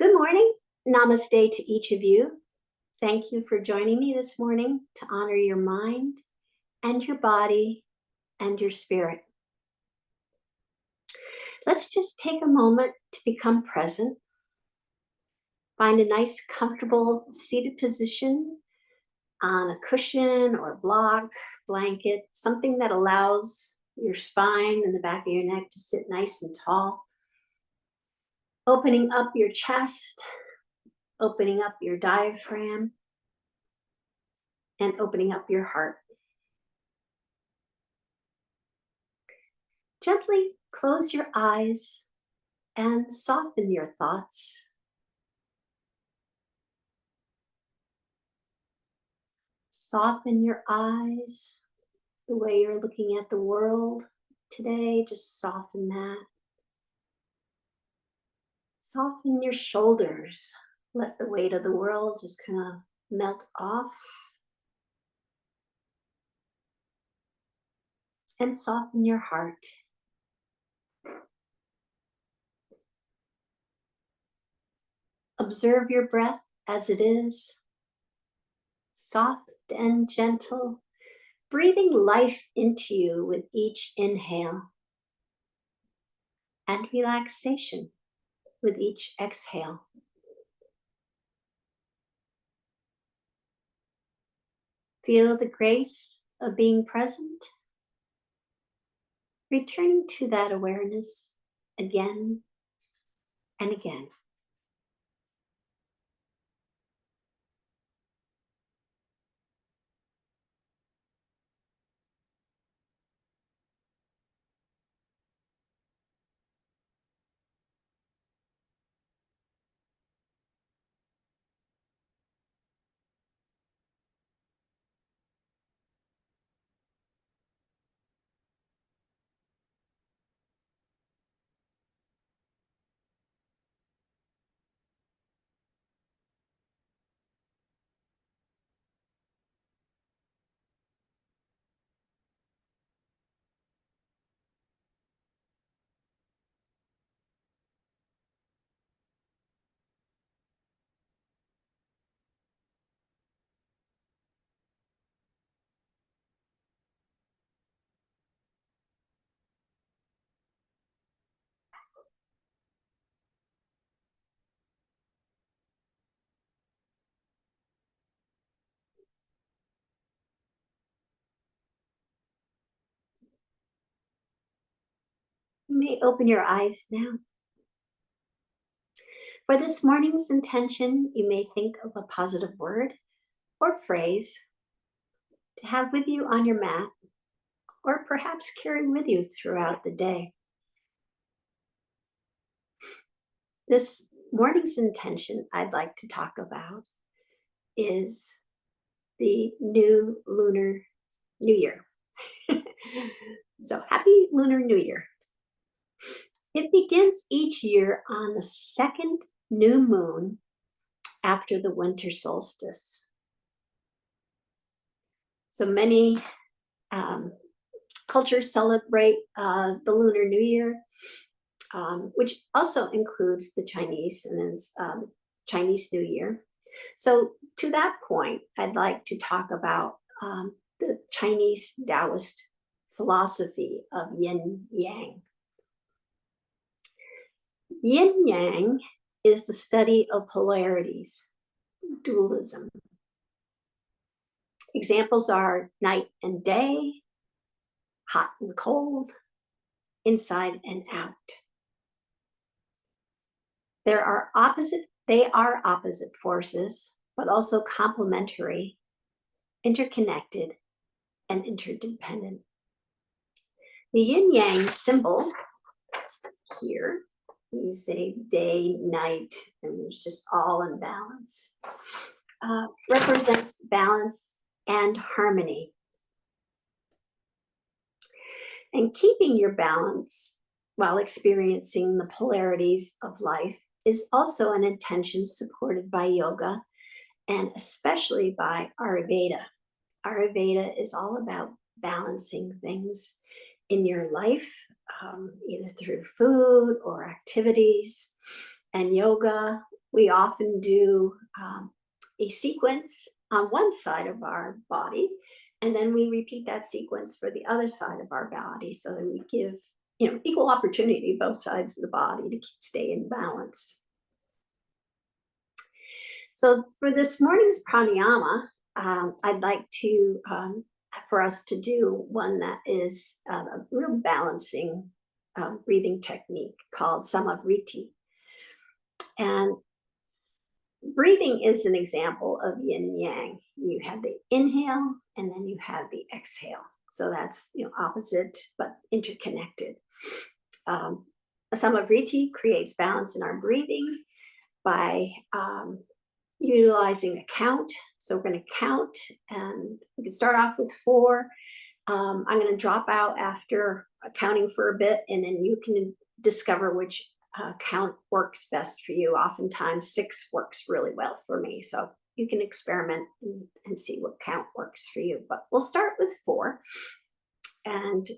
Good morning. Namaste to each of you. Thank you for joining me this morning to honor your mind and your body and your spirit. Let's just take a moment to become present. Find a nice, comfortable seated position on a cushion or block, blanket, something that allows your spine and the back of your neck to sit nice and tall. Opening up your chest, opening up your diaphragm, and opening up your heart. Gently close your eyes and soften your thoughts. Soften your eyes, the way you're looking at the world today, just soften that. Soften your shoulders. Let the weight of the world just kind of melt off. And soften your heart. Observe your breath as it is, soft and gentle, breathing life into you with each inhale, and relaxation with each exhale. Feel the grace of being present, returning to that awareness again and again. You may open your eyes now. For this morning's intention, you may think of a positive word or phrase to have with you on your mat, or perhaps carry with you throughout the day. This morning's intention I'd like to talk about is the new Lunar New Year. So happy Lunar New Year. It begins each year on the second new moon after the winter solstice. So many cultures celebrate the Lunar New Year, which also includes the Chinese and Chinese New Year. So to that point, I'd like to talk about the Chinese Taoist philosophy of Yin Yang. Yin Yang is the study of polarities, dualism. Examples are night and day, hot and cold, inside and out. They are opposite forces, but also complementary, interconnected, and interdependent. The yin yang symbol here, you say day, night, and it's just all in balance, represents balance and harmony. And keeping your balance while experiencing the polarities of life is also an intention supported by yoga and especially by Ayurveda. Ayurveda is all about balancing things in your life, either through food or activities. And yoga We often do a sequence on one side of our body, and then we repeat that sequence for the other side of our body so that we give equal opportunity both sides of the body to stay in balance. So for this morning's pranayama, I'd like to for us to do one that is a real balancing breathing technique called Vritti. And breathing is an example of yin yang. You have the inhale and then you have the exhale. So that's opposite but interconnected. Vritti creates balance in our breathing by utilizing a count. So we're going to count, and we can start off with 4. I'm going to drop out after counting for a bit, and then you can discover which count works best for you. Oftentimes 6 works really well for me. So you can experiment and see what count works for you. But we'll start with 4. And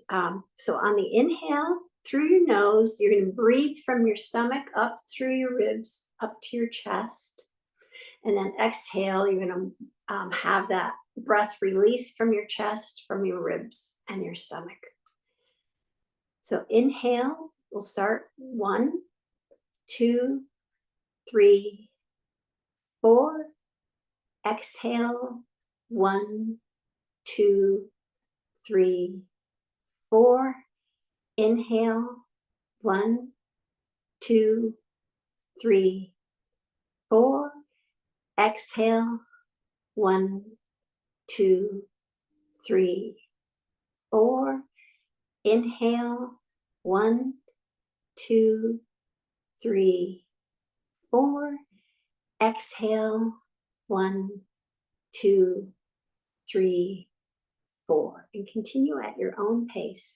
so on the inhale, through your nose, you're going to breathe from your stomach up through your ribs, up to your chest. And then exhale, you're going to have that breath release from your chest, from your ribs, and your stomach. So inhale, we'll start 1, 2, 3, 4. Exhale, 1, 2, 3, 4. Inhale, 1, 2, 3, 4. Exhale, 1, 2, 3, 4. Inhale, 1, 2, 3, 4. Exhale, 1, 2, 3, 4. And continue at your own pace.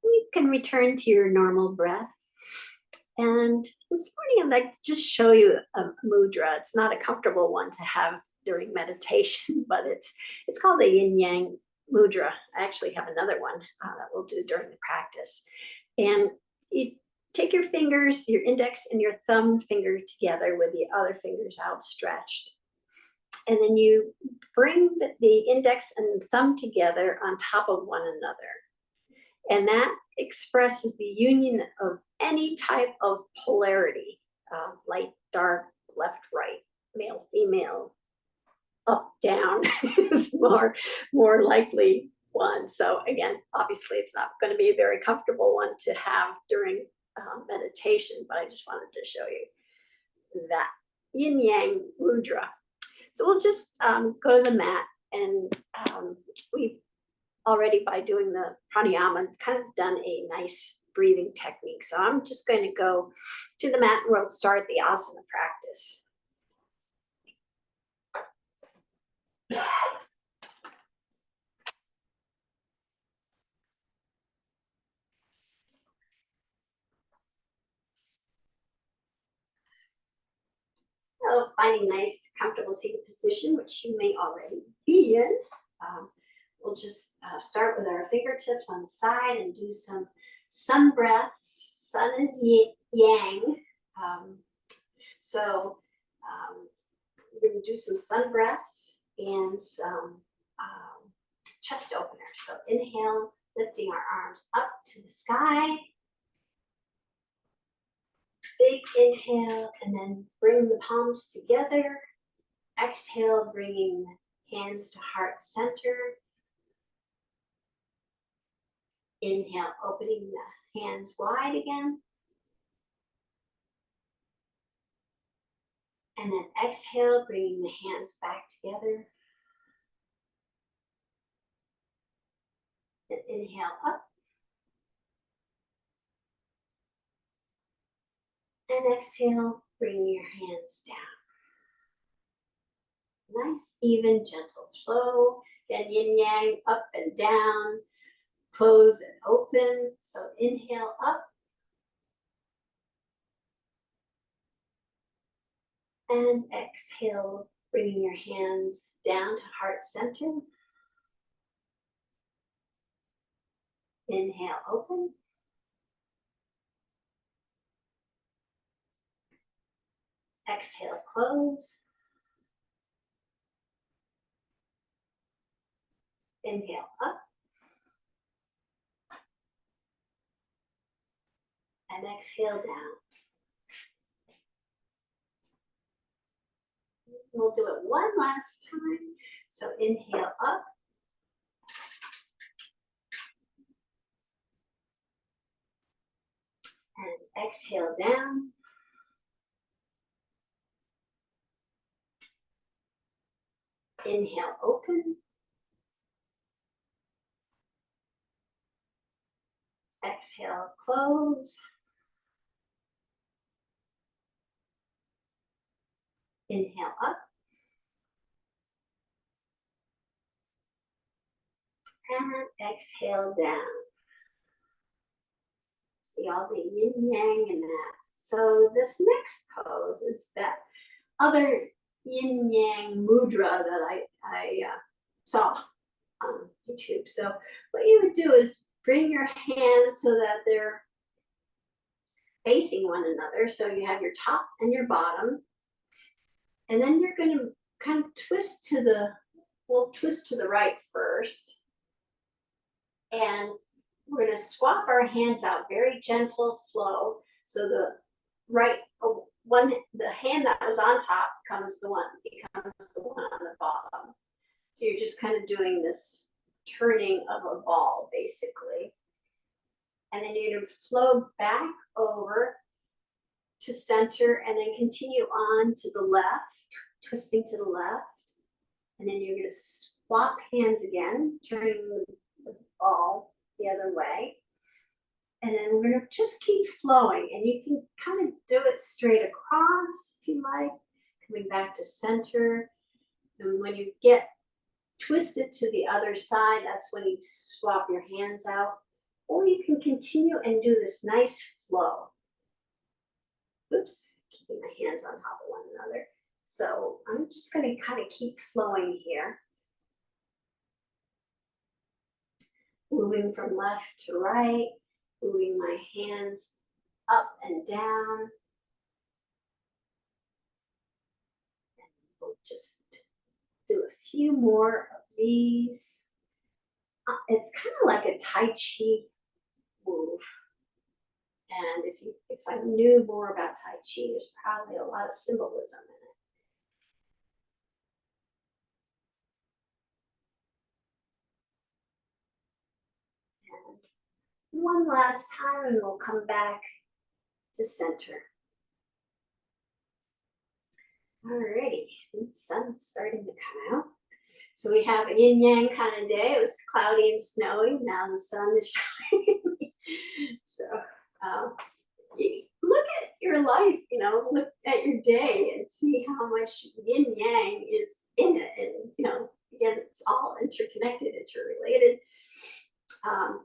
You can return to your normal breath. And this morning, I'd like to just show you a mudra. It's not a comfortable one to have during meditation, but it's called the Yin Yang mudra. I actually have another one that we'll do during the practice. And you take your fingers, your index and your thumb finger together with the other fingers outstretched. And then you bring the index and thumb together on top of one another. And that expresses the union of any type of polarity, light, dark, left, right, male, female, up, down is more likely one. So again, obviously it's not going to be a very comfortable one to have during meditation, but I just wanted to show you that Yin Yang Mudra. So we'll just go to the mat And we've already, by doing the pranayama, kind of done a nice breathing technique. So I'm just going to go to the mat and we'll start the asana practice. So finding nice, comfortable seated position, which you may already be in. We'll just start with our fingertips on the side and do some sun breaths. Sun is yang. We're going to do some sun breaths and some chest openers. So inhale, lifting our arms up to the sky. Big inhale, and then bring the palms together. Exhale, bringing the hands to heart center. Inhale, opening the hands wide again. And then exhale, bringing the hands back together. And inhale up. And exhale, bring your hands down. Nice, even, gentle flow. Again, yin yang, up and down. Close and open. So inhale up. And exhale, bringing your hands down to heart center. Inhale, open. Exhale, close. Inhale, up. And exhale, down. We'll do it one last time. So inhale up. And exhale down. Inhale, open. Exhale, close. Inhale up. And exhale down. See all the yin yang in that. So this next pose is that other yin yang mudra that I saw on YouTube. So what you would do is bring your hands so that they're facing one another. So you have your top and your bottom. And then you're going to kind of twist to the, we'll twist to the right first. And we're going to swap our hands out, very gentle flow. So the right one, the hand that was on top becomes the one on the bottom. So you're just kind of doing this turning of a ball, basically. And then you're going to flow back over to center and then continue on to the left, twisting to the left. And then you're going to swap hands again, turning the ball the other way. And then we're going to just keep flowing. And you can kind of do it straight across if you like, coming back to center. And when you get twisted to the other side, that's when you swap your hands out. Or you can continue and do this nice flow. Oops, keeping my hands on top of one another. So I'm just going to kind of keep flowing here. Moving from left to right, moving my hands up and down. And we'll just do a few more of these. It's kind of like a Tai Chi move. And if I knew more about Tai Chi, there's probably a lot of symbolism in it. And one last time, and we'll come back to center. Alrighty, the sun's starting to come out. So we have a yin yang kind of day. It was cloudy and snowy. Now the sun is shining. So look at your life, look at your day and see how much yin yang is in it. And, again, it's all interconnected, interrelated.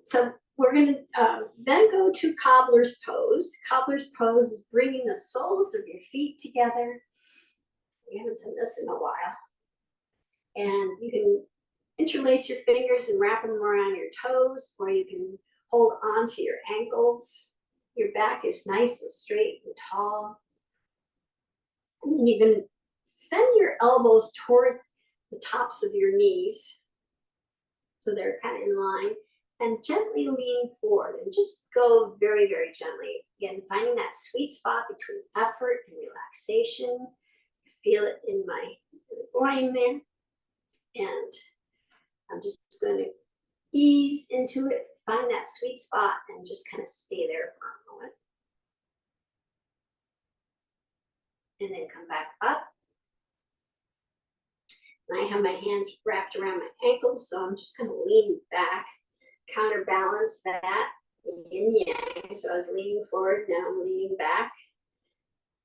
So we're going to then go to cobbler's pose. Cobbler's pose is bringing the soles of your feet together. We haven't done this in a while. And you can interlace your fingers and wrap them around your toes, or you can hold on to your ankles. Your back is nice and straight and tall. And then you can send your elbows toward the tops of your knees so they're kind of in line, and gently lean forward and just go very, very gently. Again, finding that sweet spot between effort and relaxation. Feel it in my groin there. And I'm just going to ease into it, find that sweet spot, and just kind of stay there for a moment. And then come back up. And I have my hands wrapped around my ankles, so I'm just going to lean back, counterbalance that yin yang. So I was leaning forward, now I'm leaning back,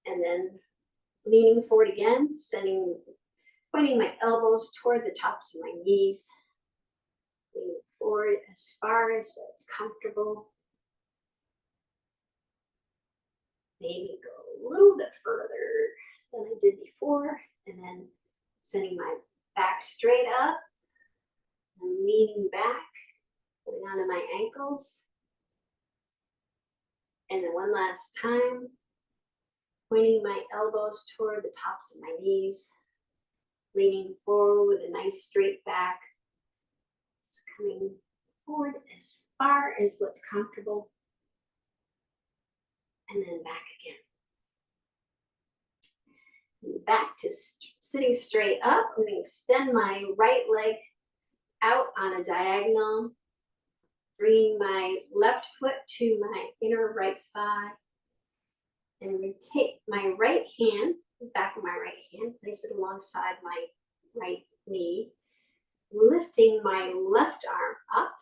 and then leaning forward again, pointing my elbows toward the tops of my knees, leaning forward as far as that's comfortable. Maybe go a little bit further than I did before, and then sending my back straight up and leaning back, holding onto my ankles. And then one last time, pointing my elbows toward the tops of my knees, leaning forward with a nice straight back, just coming forward as far as what's comfortable, and then back again. And back to sitting straight up. I'm going to extend my right leg out on a diagonal, bringing my left foot to my inner right thigh, and I'm going to take my right hand, the back of my right hand, place it alongside my right knee, lifting my left arm up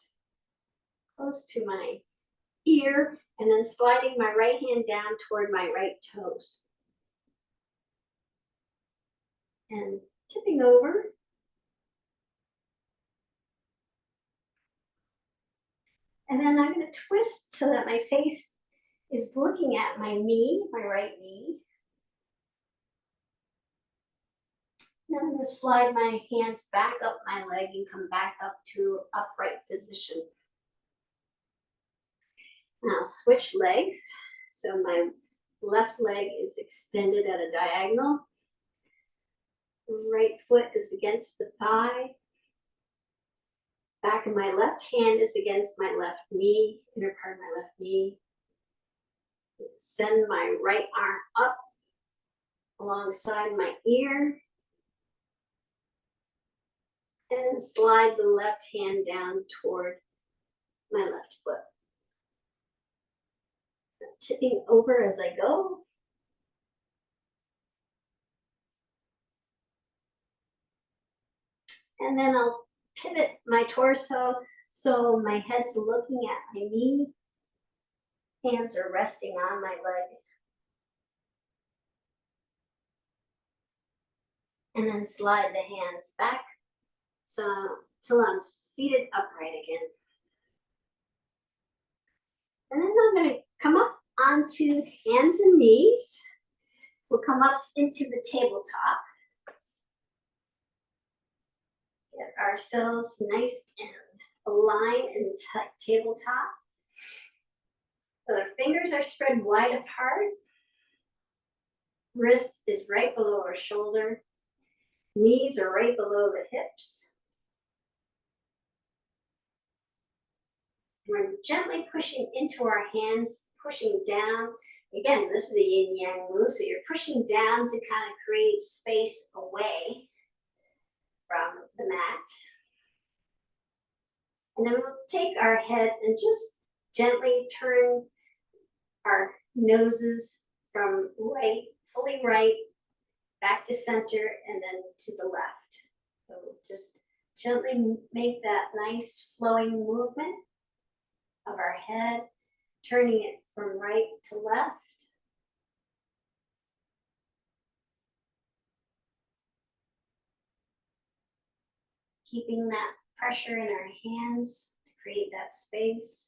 close to my ear, and then sliding my right hand down toward my right toes. And tipping over. And then I'm going to twist so that my face is looking at my knee, my right knee. Then I'm going to slide my hands back up my leg and come back up to upright position. Now switch legs. So my left leg is extended at a diagonal. Right foot is against the thigh. Back of my left hand is against my left knee, inner part of my left knee. Send my right arm up alongside my ear. And slide the left hand down toward my left foot. Tipping over as I go. And then I'll pivot my torso so my head's looking at my knee. Hands are resting on my leg. And then slide the hands back till I'm seated upright again. And then I'm going to come up onto hands and knees. We'll come up into the tabletop. Get ourselves nice and aligned in the tabletop. So our fingers are spread wide apart. Wrist is right below our shoulder. Knees are right below the hips. We're gently pushing into our hands, pushing down. Again, this is a yin yang move, so you're pushing down to kind of create space away from the mat. And then we'll take our heads and just gently turn our noses from right, fully right, back to center, and then to the left. So just Gently make that nice flowing movement of our head, turning it from right to left. Keeping that pressure in our hands to create that space.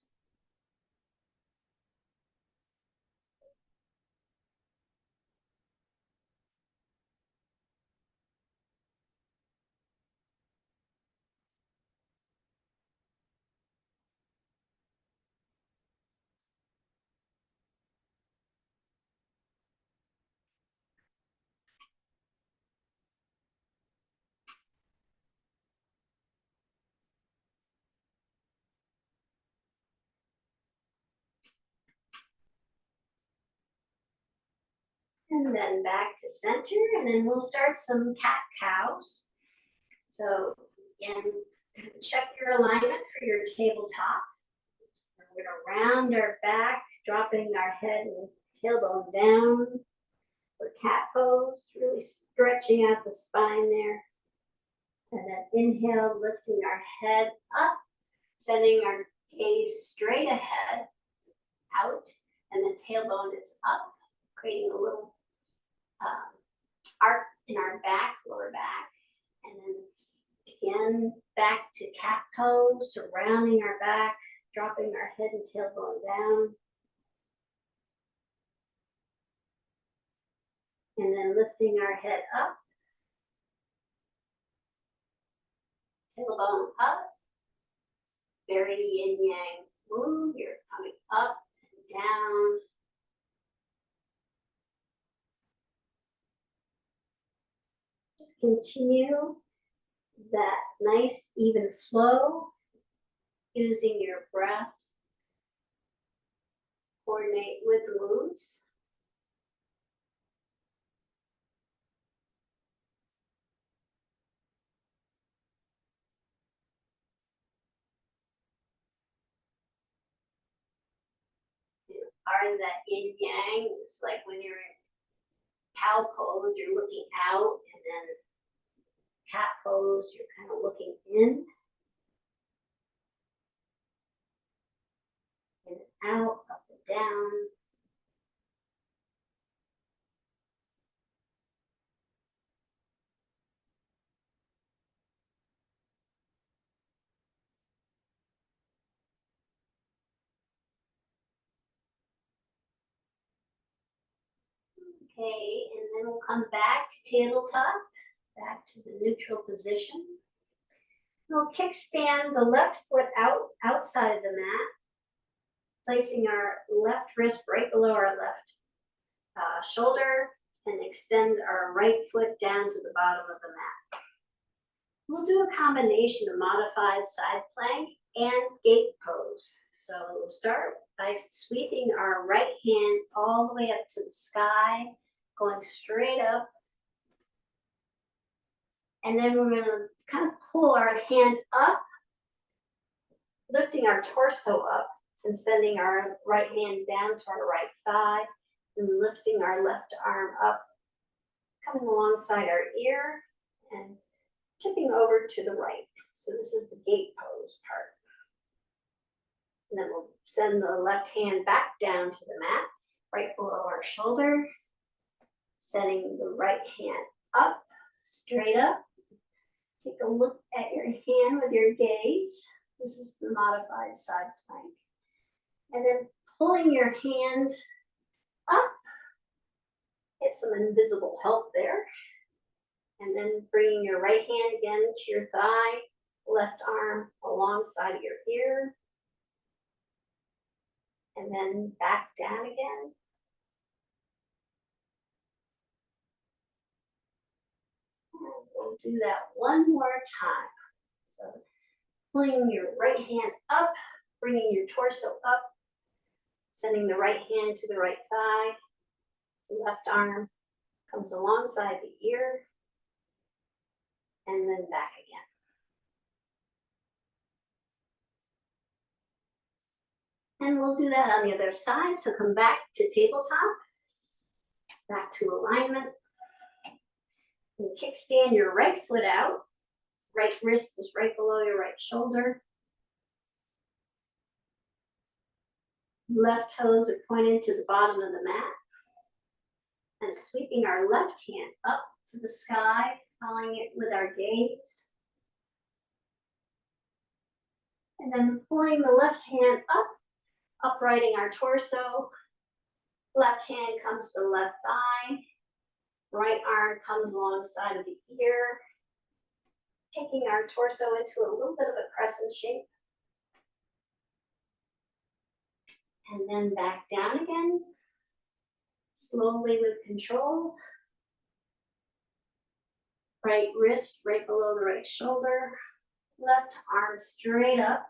And then back to center, and then we'll start some cat-cows. So again, check your alignment for your tabletop. We're gonna round our back, dropping our head and tailbone down for cat pose, really stretching out the spine there. And then inhale, lifting our head up, sending our gaze straight ahead, out, and the tailbone is up, creating a little arc in our back, lower back. And then again, back to cat pose, surrounding our back, dropping our head and tailbone down. And then lifting our head up, tailbone up, very yin yang move. You're coming up and down. Just continue that nice even flow using your breath. Coordinate with the moves. Are in that yin yang. It's like when you're in cow pose, you're looking out, and then cat pose, you're kind of looking in and out, up and down. Okay, and then we'll come back to tabletop, back to the neutral position. We'll kickstand the left foot outside of the mat, placing our left wrist right below our left shoulder, and extend our right foot down to the bottom of the mat. We'll do a combination of modified side plank and gate pose. So we'll start by sweeping our right hand all the way up to the sky, going straight up. And then we're going to kind of pull our hand up, lifting our torso up and sending our right hand down to our right side, and lifting our left arm up, coming alongside our ear and tipping over to the right. So this is the gate pose part. And then we'll send the left hand back down to the mat, right below our shoulder, setting the right hand up, straight up. Take a look at your hand with your gaze. This is the modified side plank. And then pulling your hand up, get some invisible help there. And then bringing your right hand again to your thigh, left arm alongside of your ear. And then back down again. And we'll do that one more time. So pulling your right hand up, bringing your torso up, sending the right hand to the right thigh, the left arm comes alongside the ear, and then back again. And we'll do that on the other side. So come back to tabletop, back to alignment, and kickstand your right foot out, right wrist is right below your right shoulder. Left toes are pointed to the bottom of the mat. And sweeping our left hand up to the sky, following it with our gaze. And then pulling the left hand up, uprighting our torso. Left hand comes to the left thigh. Right arm comes alongside of the ear. Taking our torso into a little bit of a crescent shape. And then back down again. Slowly with control. Right wrist right below the right shoulder. Left arm straight up.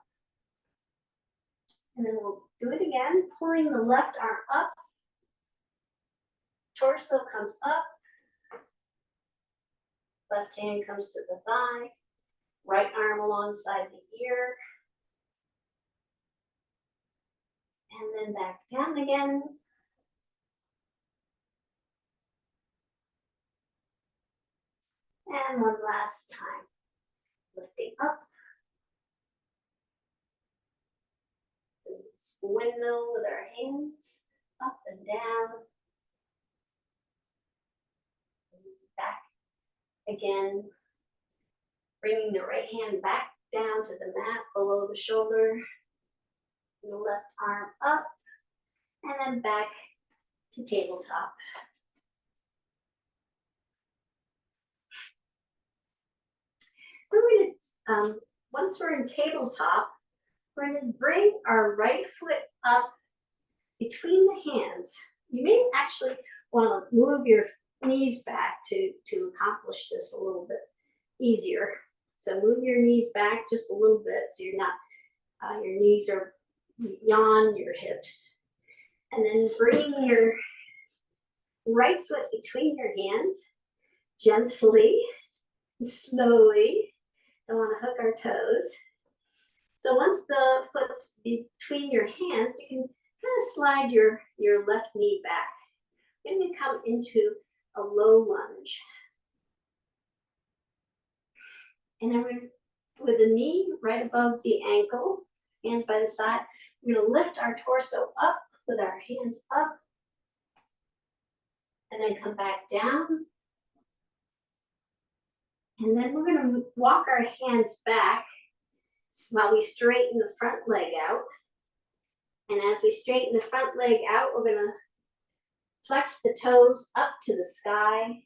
And then we'll do it again, pulling the left arm up. Torso comes up. Left hand comes to the thigh. Right arm alongside the ear. And then back down again. And one last time. Lifting up. Windmill with our hands up and down. Back again. Bringing the right hand back down to the mat below the shoulder. The left arm up. And then back to tabletop. We're going to, once we're in tabletop, we're going to bring our right foot up between the hands. You may actually want to move your knees back to accomplish this a little bit easier. So move your knees back just a little bit so you're not, your knees are beyond your hips. And then bringing your right foot between your hands, gently, slowly. Don't want to hook our toes. So once the foot's between your hands, you can kind of slide your left knee back. You're going to come into a low lunge. And then with the knee right above the ankle, hands by the side, we're going to lift our torso up with our hands up. And then come back down. And then we're going to walk our hands back while we straighten the front leg out. And as we straighten the front leg out, we're going to flex the toes up to the sky.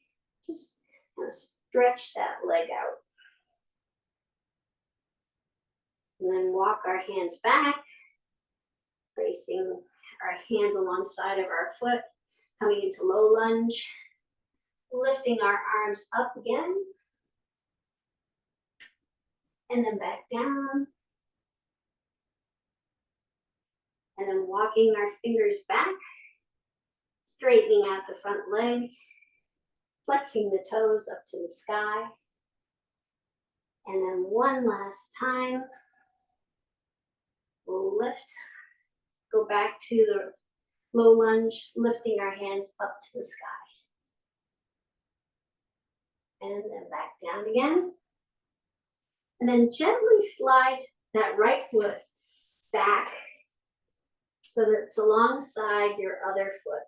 Just kind of stretch that leg out. And then walk our hands back, placing our hands alongside of our foot, coming into low lunge, lifting our arms up again. And then back down. And then walking our fingers back, straightening out the front leg, flexing the toes up to the sky. And then one last time, we'll lift, go back to the low lunge, lifting our hands up to the sky. And then back down again. And then gently slide that right foot back so that it's alongside your other foot.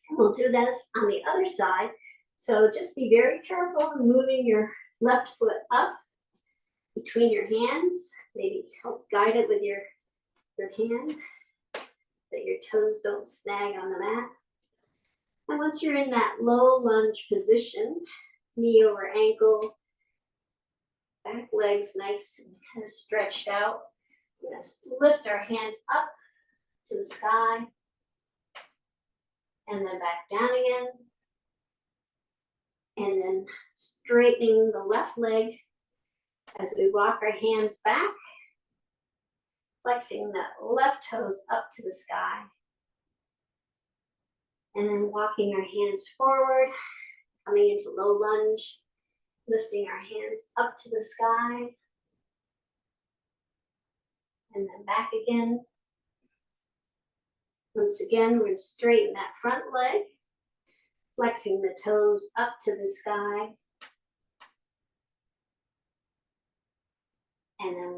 And we'll do this on the other side. So just be very careful in moving your left foot up between your hands. Maybe help guide it with your hand, that your toes don't snag on the mat. And once you're in that low lunge position, knee over ankle, back legs nice and kind of stretched out. We're going to lift our hands up to the sky. And then back down again. And then straightening the left leg as we walk our hands back. Flexing the left toes up to the sky. And then walking our hands forward, coming into low lunge. Lifting our hands up to the sky. And then back again. Once again, we're going to straighten that front leg. Flexing the toes up to the sky.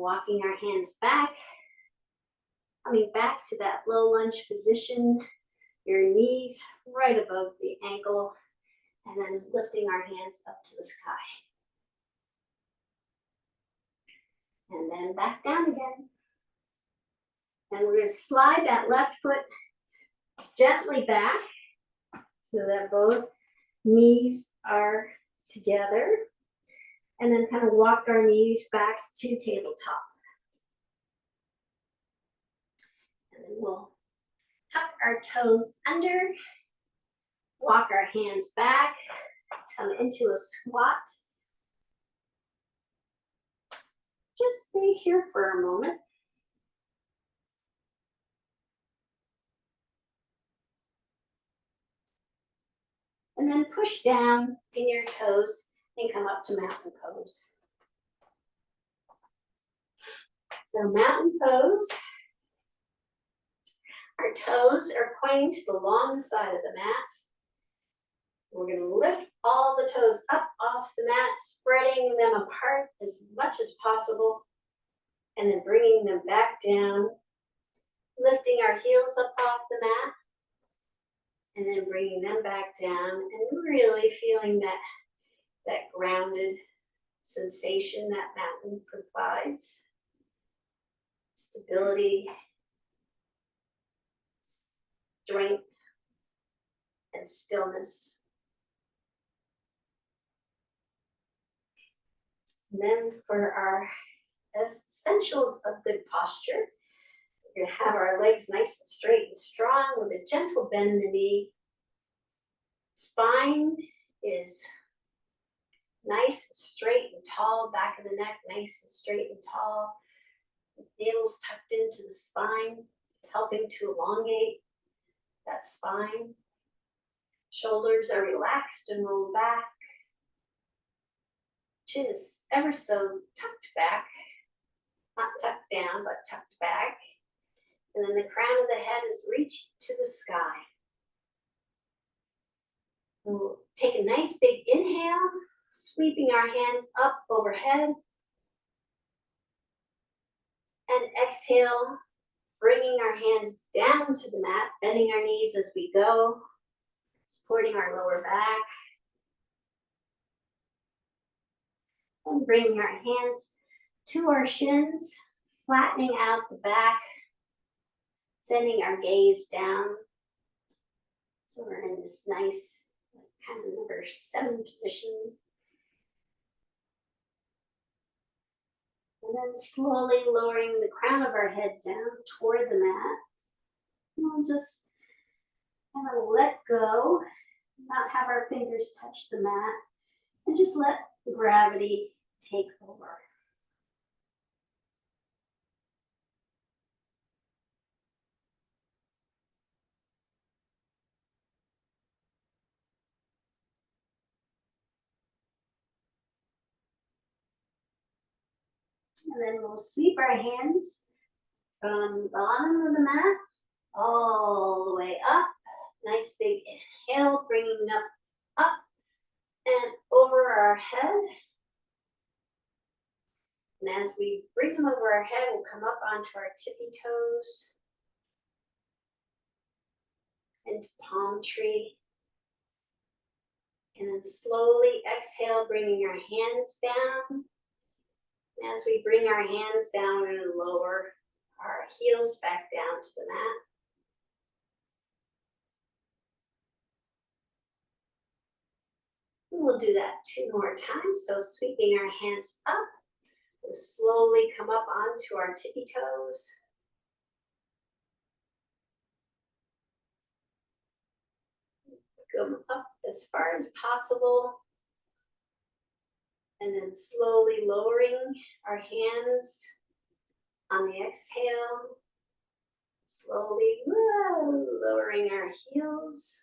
walking our hands back, coming back to that low lunge position, your knees right above the ankle, and then lifting our hands up to the sky. And then back down again. And we're going to slide that left foot gently back so that both knees are together. And then kind of walk our knees back to tabletop. And then we'll tuck our toes under, walk our hands back, come into a squat. Just stay here for a moment. And then push down in your toes and come up to mountain pose. So mountain pose. Our toes are pointing to the long side of the mat. We're going to lift all the toes up off the mat, spreading them apart as much as possible, and then bringing them back down, lifting our heels up off the mat, and then bringing them back down, and really feeling that grounded sensation that mountain provides. Stability, strength, and stillness. And then for our essentials of good posture, we're going to have our legs nice and straight and strong with a gentle bend in the knee. Spine is nice and straight and tall, back of the neck nice and straight and tall. Nails tucked into the spine, helping to elongate that spine. Shoulders are relaxed and rolled back. Chin is ever so tucked back, not tucked down, but tucked back. And then the crown of the head is reaching to the sky. We'll take a nice big inhale, sweeping our hands up overhead. And exhale, bringing our hands down to the mat, bending our knees as we go, supporting our lower back. And bringing our hands to our shins, flattening out the back, sending our gaze down. So we're in this nice kind of number 7 position. And then slowly lowering the crown of our head down toward the mat. And we'll just kind of let go, not have our fingers touch the mat, and just let the gravity take over. And then we'll sweep our hands from the bottom of the mat all the way up. Nice big inhale, bringing them up and over our head. And as we bring them over our head, we'll come up onto our tippy toes into palm tree. And then slowly exhale, bringing our hands down. And as we bring our hands down, we're going to lower our heels back down to the mat. We'll do that 2 more times. So sweeping our hands up, we'll slowly come up onto our tippy toes. Go up as far as possible. And then slowly lowering our hands on the exhale. Slowly lowering our heels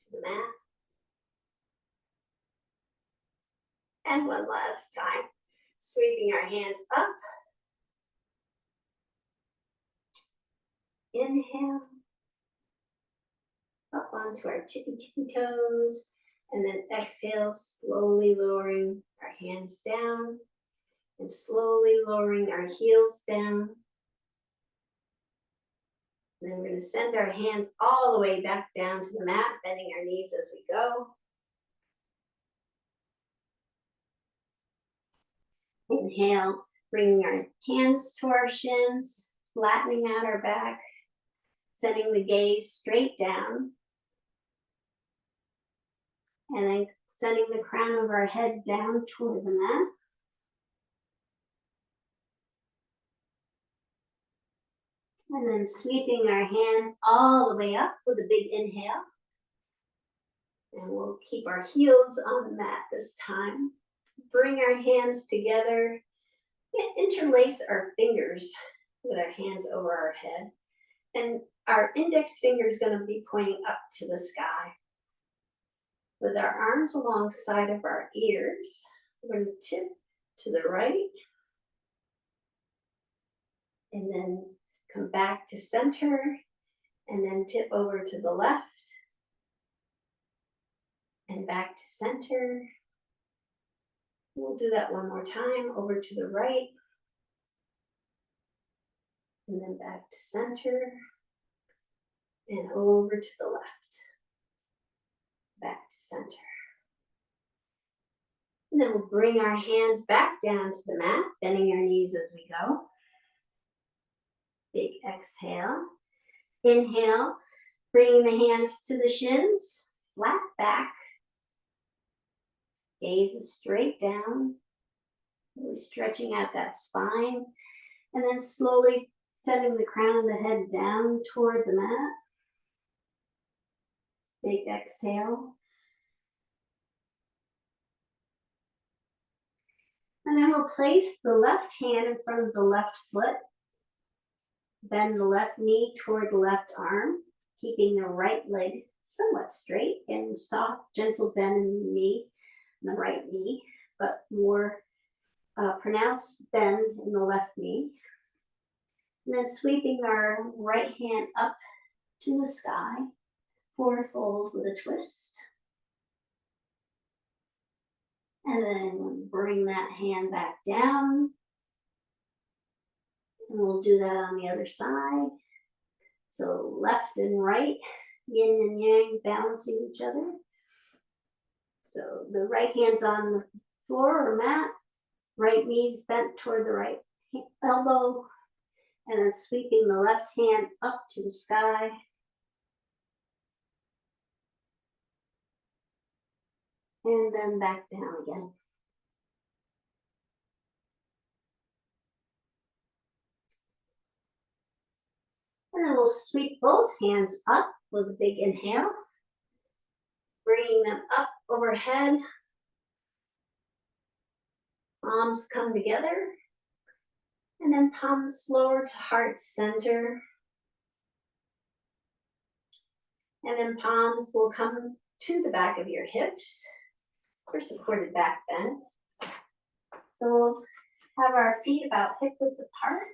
to the mat. And one last time, sweeping our hands up. Inhale. Up onto our tippy toes. And then exhale, slowly lowering our hands down. And slowly lowering our heels down. And then we're going to send our hands all the way back down to the mat, bending our knees as we go. Inhale, bringing our hands to our shins, flattening out our back, sending the gaze straight down. And then sending the crown of our head down toward the mat. And then sweeping our hands all the way up with a big inhale. And we'll keep our heels on the mat this time. Bring our hands together. Interlace our fingers with our hands over our head. And our index finger is going to be pointing up to the sky. With our arms alongside of our ears, we're going to tip to the right. And then come back to center, and then tip over to the left, and back to center. We'll do that one more time, over to the right, and then back to center, and over to the left, back to center. And then we'll bring our hands back down to the mat, bending our knees as we go. Big exhale. Inhale, bringing the hands to the shins, flat back. Gaze is straight down. Really stretching out that spine. And then slowly sending the crown of the head down toward the mat. Big exhale. And then we'll place the left hand in front of the left foot. Bend the left knee toward the left arm, keeping the right leg somewhat straight and soft, gentle bend in the knee, in the right knee, but more pronounced bend in the left knee. And then sweeping our right hand up to the sky, forward fold with a twist. And then bring that hand back down. And we'll do that on the other side. So left and right, yin and yang balancing each other. So the right hand's on the floor or mat, right knee's bent toward the right elbow, and then sweeping the left hand up to the sky. And then back down again. And then we'll sweep both hands up with a big inhale, bringing them up overhead. Palms come together, and then palms lower to heart center. And then palms will come to the back of your hips for supported back bend. So we'll have our feet about hip width apart.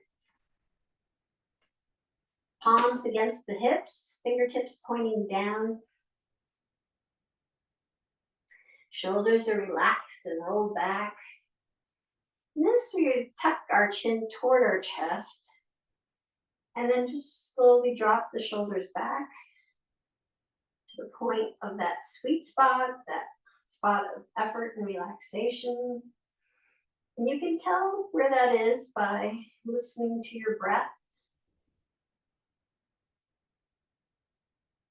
Palms against the hips, fingertips pointing down. Shoulders are relaxed and rolled back. And this we're going to tuck our chin toward our chest. And then just slowly drop the shoulders back to the point of that sweet spot, that spot of effort and relaxation. And you can tell where that is by listening to your breath.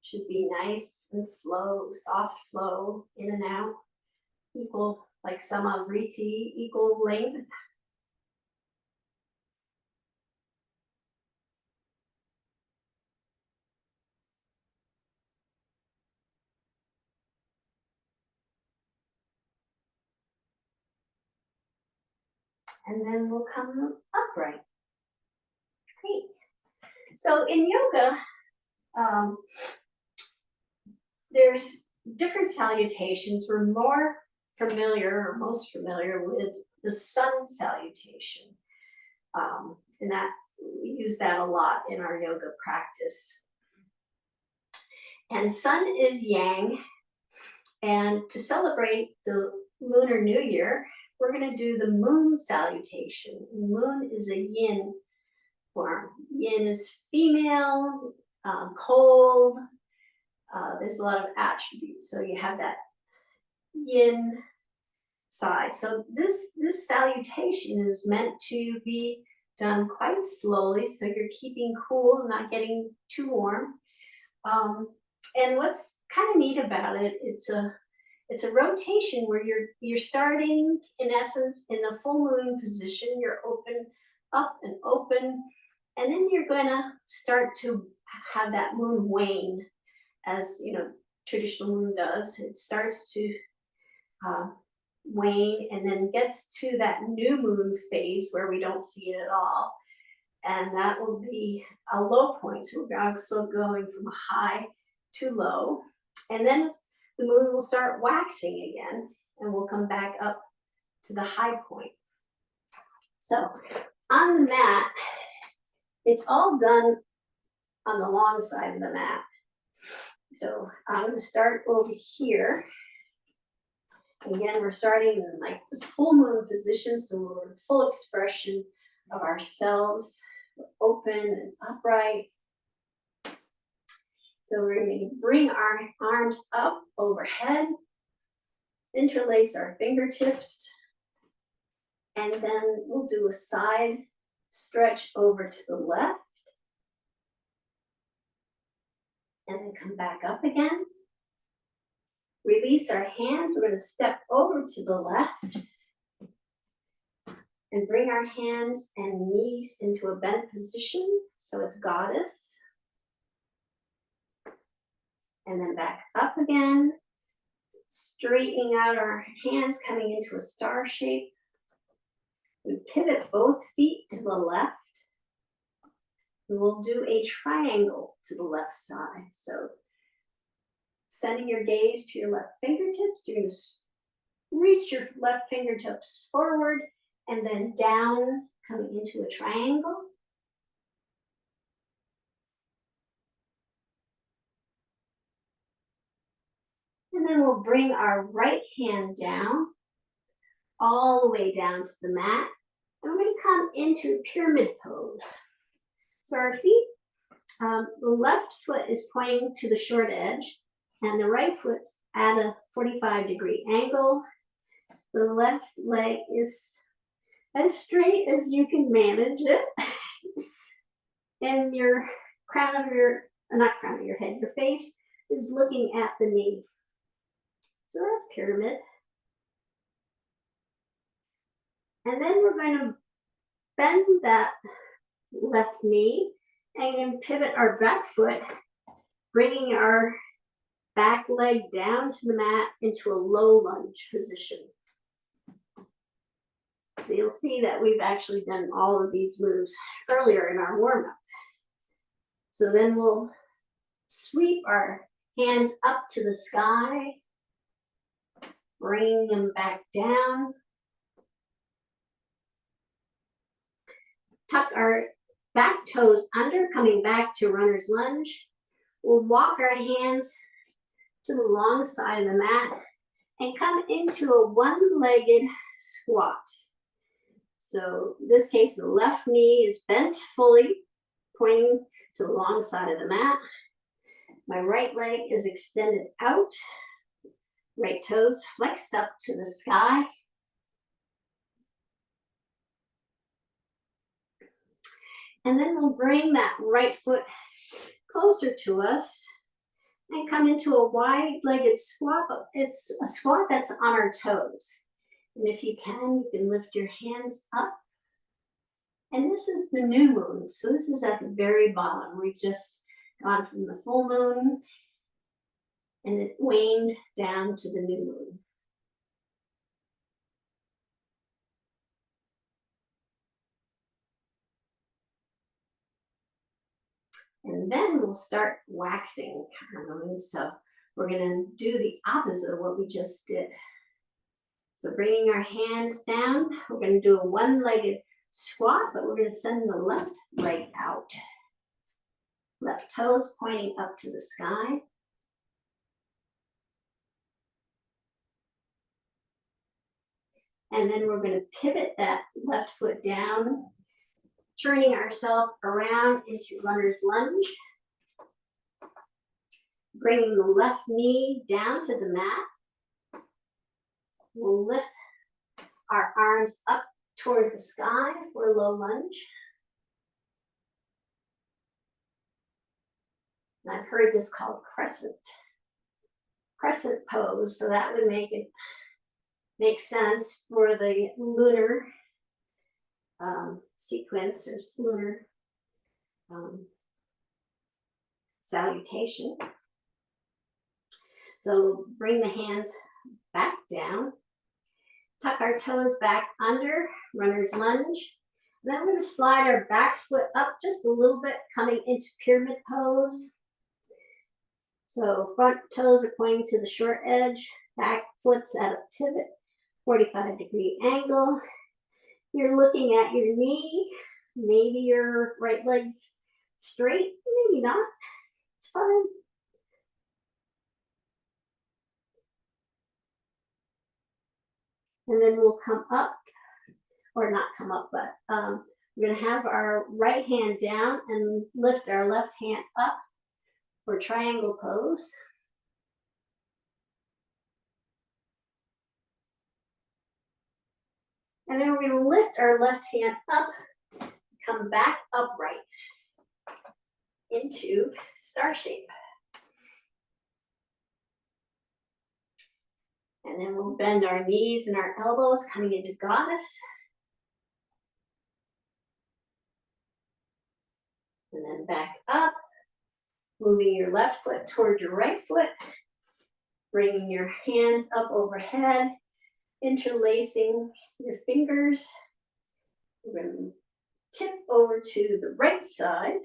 Should be nice and flow, soft flow in and out, equal, like sama vritti, equal length. And then we'll come upright. Great. So in yoga, there's different salutations. We're more familiar, or most familiar with the sun salutation. And that we use that a lot in our yoga practice. And sun is yang. And to celebrate the Lunar New Year, we're going to do the Moon Salutation. Moon is a yin form. Yin is female, cold. There's a lot of attributes. So you have that yin side. So this salutation is meant to be done quite slowly, so you're keeping cool, not getting too warm. And what's kind of neat about it, it's a rotation where you're starting in essence in a full moon position. You're open up and open, and then you're gonna start to have that moon wane, as you know traditional moon does. It starts to wane and then gets to that new moon phase where we don't see it at all, and that will be a low point. So we're also going from high to low, and then the moon will start waxing again, and we'll come back up to the high point. So on the mat, it's all done on the long side of the mat. So I'm going to start over here. Again, we're starting in like the full moon position, so we're in full expression of ourselves, open and upright. So we're going to bring our arms up overhead, interlace our fingertips, and then we'll do a side stretch over to the left, and then come back up again. Release our hands. We're going to step over to the left and bring our hands and knees into a bent position, so it's goddess. And then back up again, straightening out our hands, coming into a star shape. We pivot both feet to the left. We will do a triangle to the left side. So sending your gaze to your left fingertips, you're going to reach your left fingertips forward and then down, coming into a triangle. And then we'll bring our right hand down, all the way down to the mat. And we're going to come into pyramid pose. So our feet, the left foot is pointing to the short edge, and the right foot's at a 45-degree angle. The left leg is as straight as you can manage it. And your your face is looking at the knee. So that's pyramid. And then we're going to bend that left knee and pivot our back foot, bringing our back leg down to the mat into a low lunge position. So you'll see that we've actually done all of these moves earlier in our warm-up. So then we'll sweep our hands up to the sky, bring them back down. Tuck our back toes under, coming back to runner's lunge. We'll walk our hands to the long side of the mat and come into a one-legged squat. So in this case, the left knee is bent fully, pointing to the long side of the mat. My right leg is extended out, right toes flexed up to the sky. And then we'll bring that right foot closer to us and come into a wide-legged squat. It's a squat that's on our toes. And if you can lift your hands up. And this is the new moon. So this is at the very bottom. We've just gone from the full moon and it waned down to the new moon. And then we'll start waxing our moon. So we're going to do the opposite of what we just did. So bringing our hands down, we're going to do a one-legged squat, but we're going to send the left leg out. Left toes pointing up to the sky. And then we're going to pivot that left foot down, turning ourselves around into runner's lunge. Bringing the left knee down to the mat. We'll lift our arms up toward the sky for a low lunge. And I've heard this called crescent pose, so that would make sense for the lunar sequence or lunar salutation. So bring the hands back down, tuck our toes back under, runner's lunge. And then we're going to slide our back foot up just a little bit, coming into pyramid pose. So front toes are pointing to the short edge, back foot's at a pivot, 45-degree angle. You're looking at your knee, maybe your right leg's straight, maybe not, it's fine. And then we'll come up, or not come up, but we're gonna have our right hand down and lift our left hand up for triangle pose. And then we're gonna lift our left hand up, come back upright into star shape. And then we'll bend our knees and our elbows, coming into goddess. And then back up, moving your left foot toward your right foot, bringing your hands up overhead, interlacing your fingers. We're going to tip over to the right side,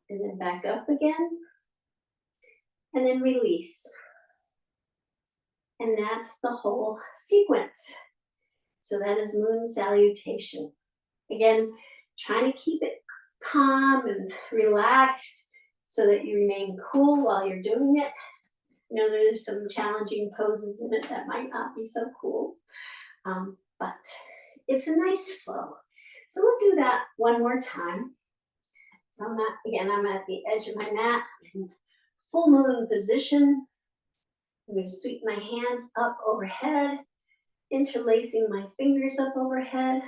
and then back up again, and then release. And that's the whole sequence. So that is Moon Salutation. Again, trying to keep it calm and relaxed so that you remain cool while you're doing it. You know, there's some challenging poses in it that might not be so cool, but it's a nice flow. So we'll do that one more time. So I'm at the edge of my mat in full moon position. I'm going to sweep my hands up overhead, interlacing my fingers up overhead,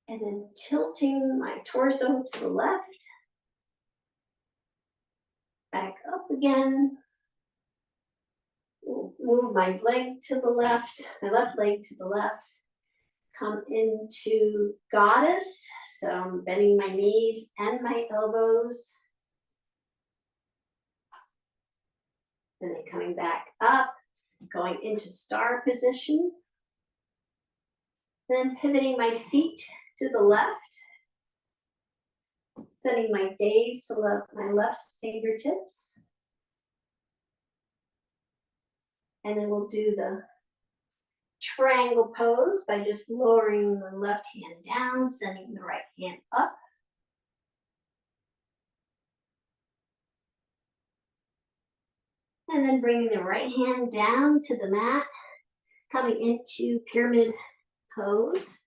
and then tilting my torso to the left, back up again. Move my leg to the left, my left leg to the left. Come into goddess. So I'm bending my knees and my elbows. And then coming back up, going into star position. Then pivoting my feet to the left. Sending my gaze to my left fingertips. And then we'll do the triangle pose by just lowering the left hand down, sending the right hand up. And then bringing the right hand down to the mat, coming into pyramid pose.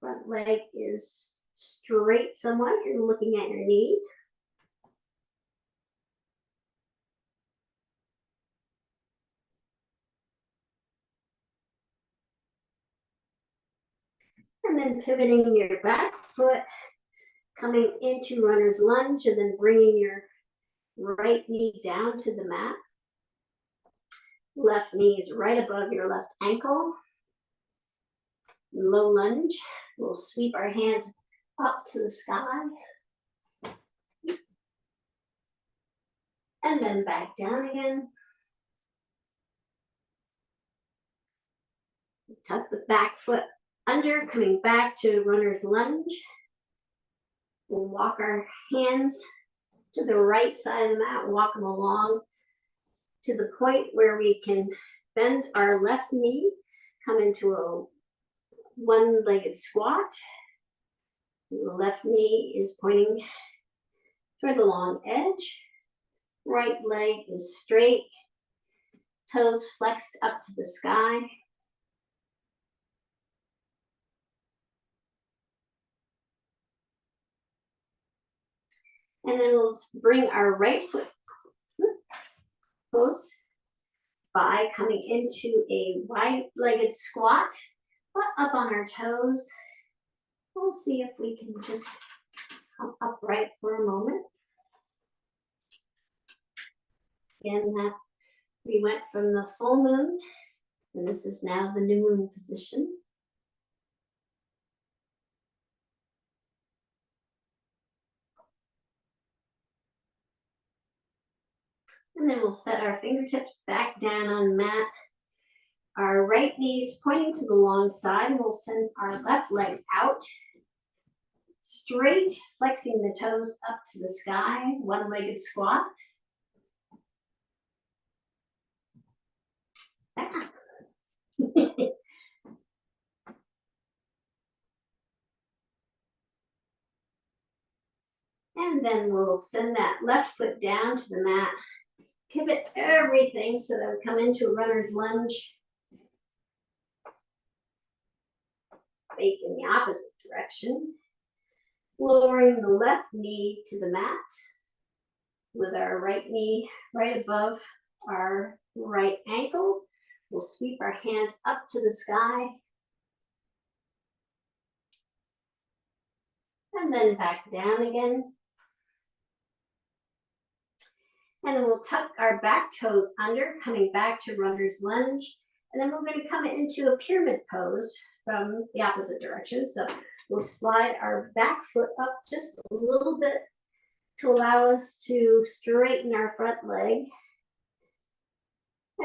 Front leg is straight somewhat. You're looking at your knee. And then pivoting your back foot, coming into runner's lunge, and then bringing your right knee down to the mat. Left knee is right above your left ankle. Low lunge. We'll sweep our hands up to the sky. And then back down again. Tuck the back foot under, coming back to runner's lunge. We'll walk our hands to the right side of the mat, walk them along to the point where we can bend our left knee, come into a one-legged squat. The left knee is pointing toward the long edge. Right leg is straight. toes flexed up to the sky. And then we'll bring our right foot close by coming into a wide-legged squat, but up on our toes. We'll see if we can just come upright for a moment. Again, that we went from the full moon, and this is now the new moon position. And then we'll set our fingertips back down on the mat. Our right knees pointing to the long side, and we'll send our left leg out straight, flexing the toes up to the sky, one-legged squat. And then we'll send that left foot down to the mat. Pivot everything so that we come into a runner's lunge. Facing the opposite direction. Lowering the left knee to the mat with our right knee right above our right ankle. We'll sweep our hands up to the sky. And then back down again. And then we'll tuck our back toes under, coming back to runner's lunge. And then we're going to come into a pyramid pose from the opposite direction. So we'll slide our back foot up just a little bit to allow us to straighten our front leg.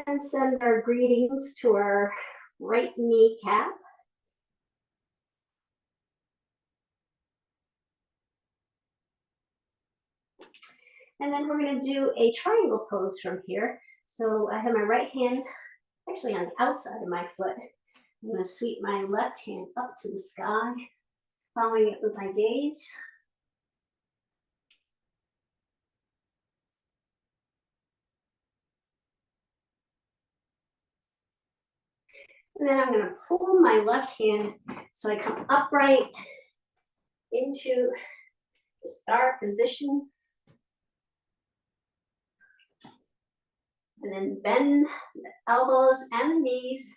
And send our greetings to our right kneecap. And then we're going to do a triangle pose from here. So I have my right hand actually on the outside of my foot. I'm going to sweep my left hand up to the sky, following it with my gaze. And then I'm going to pull my left hand so I come upright into the star position. And then bend the elbows and the knees,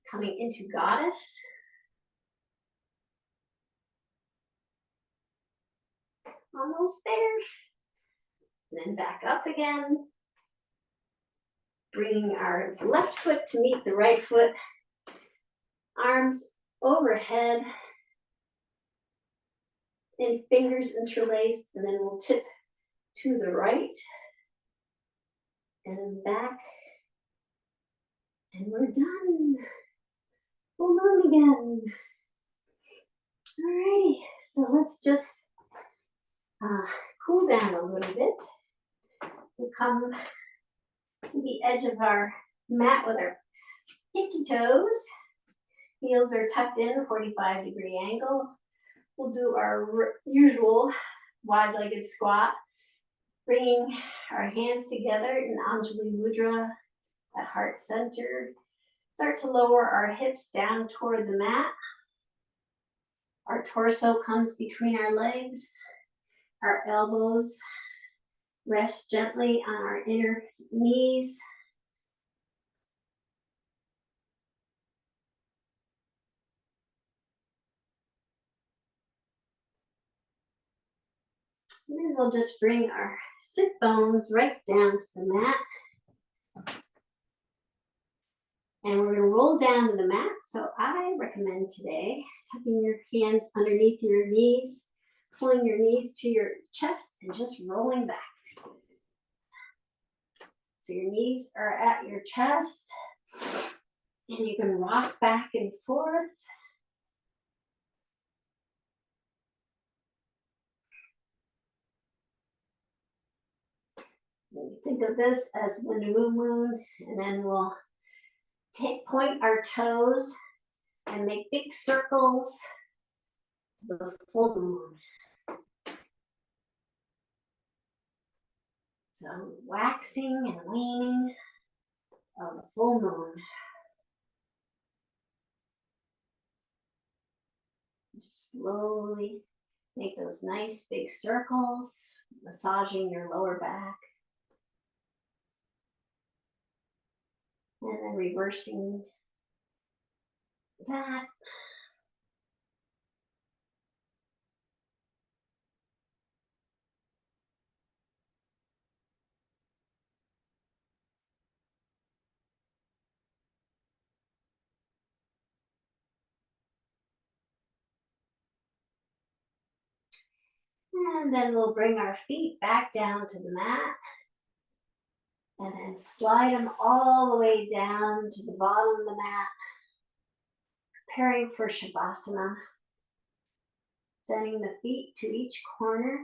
coming into goddess. Almost there. And then back up again. Bringing our left foot to meet the right foot. Arms overhead. And fingers interlaced. And then we'll tip to the right. And then back. And we're done. Full moon again. Alrighty, so let's just cool down a little bit. We'll come to the edge of our mat with our pinky toes. Heels are tucked in, 45-degree angle. We'll do our usual wide-legged squat, bringing our hands together in Anjali Mudra at heart center. Start to lower our hips down toward the mat. Our torso comes between our legs. Our elbows rest gently on our inner knees. And then we'll just bring our sit bones right down to the mat. And we're going to roll down to the mat. So I recommend today tucking your hands underneath your knees, pulling your knees to your chest and just rolling back. So your knees are at your chest and you can rock back and forth. Think of this as the new moon, and then we'll point our toes and make big circles with the full moon. So waxing and waning of the full moon. Just slowly make those nice big circles, massaging your lower back. And then reversing that. And then we'll bring our feet back down to the mat. And then slide them all the way down to the bottom of the mat. Preparing for Shavasana. Sending the feet to each corner.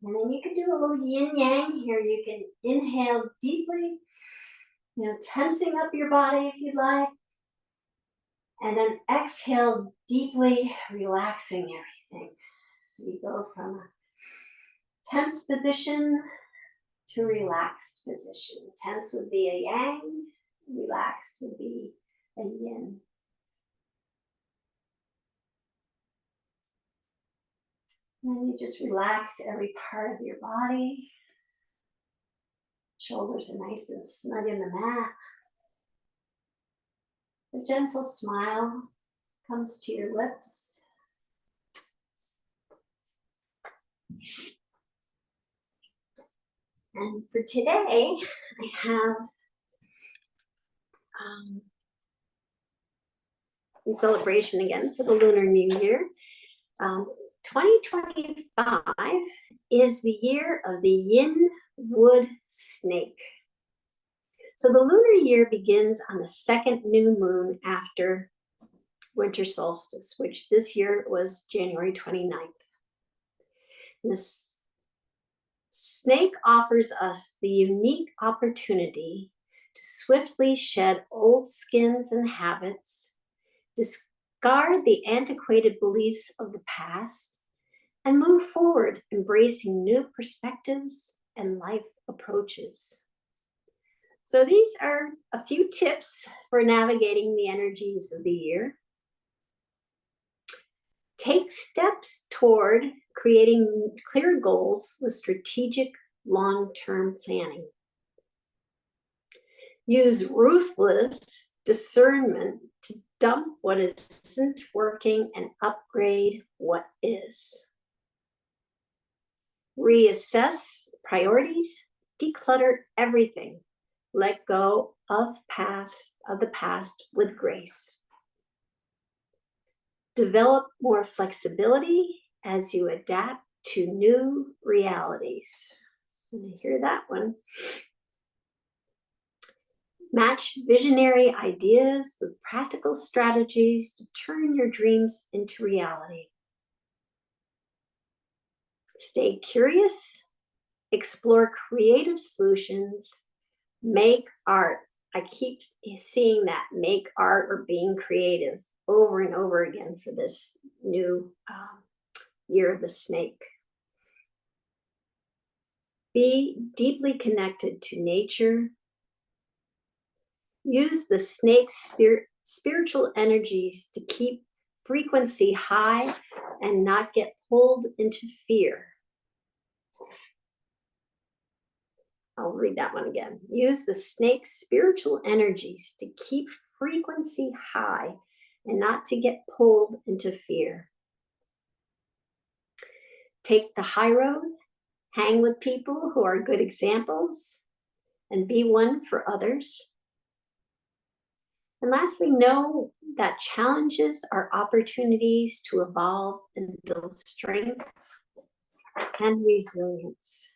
And then you can do a little yin yang here. You can inhale deeply, tensing up your body if you'd like. And then exhale deeply, relaxing everything. So you go from a tense position to relaxed position. Tense would be a yang, relaxed would be a yin. And then you just relax every part of your body. Shoulders are nice and snug in the mat. A gentle smile comes to your lips. And for today, I have in celebration again for the Lunar New Year. 2025 is the year of the Yin wood snake. So the lunar year begins on the second new moon after winter solstice, which this year was January 29th. And this snake offers us the unique opportunity to swiftly shed old skins and habits, discard the antiquated beliefs of the past, and move forward, embracing new perspectives and life approaches. So these are a few tips for navigating the energies of the year. Take steps toward creating clear goals with strategic long-term planning. Use ruthless discernment to dump what isn't working and upgrade what is. Reassess priorities, declutter everything. Let go of the past with grace. Develop more flexibility as you adapt to new realities. And I hear that one. Match visionary ideas with practical strategies to turn your dreams into reality. Stay curious, explore creative solutions, make art. I keep seeing that, make art or being creative, over and over again for this new year of the snake. Be deeply connected to nature. Use the snake's spiritual energies to keep frequency high and not get pulled into fear. I'll read that one again. Use the snake's spiritual energies to keep frequency high and not to get pulled into fear. Take the high road, hang with people who are good examples, and be one for others. And lastly, know that challenges are opportunities to evolve and build strength and resilience.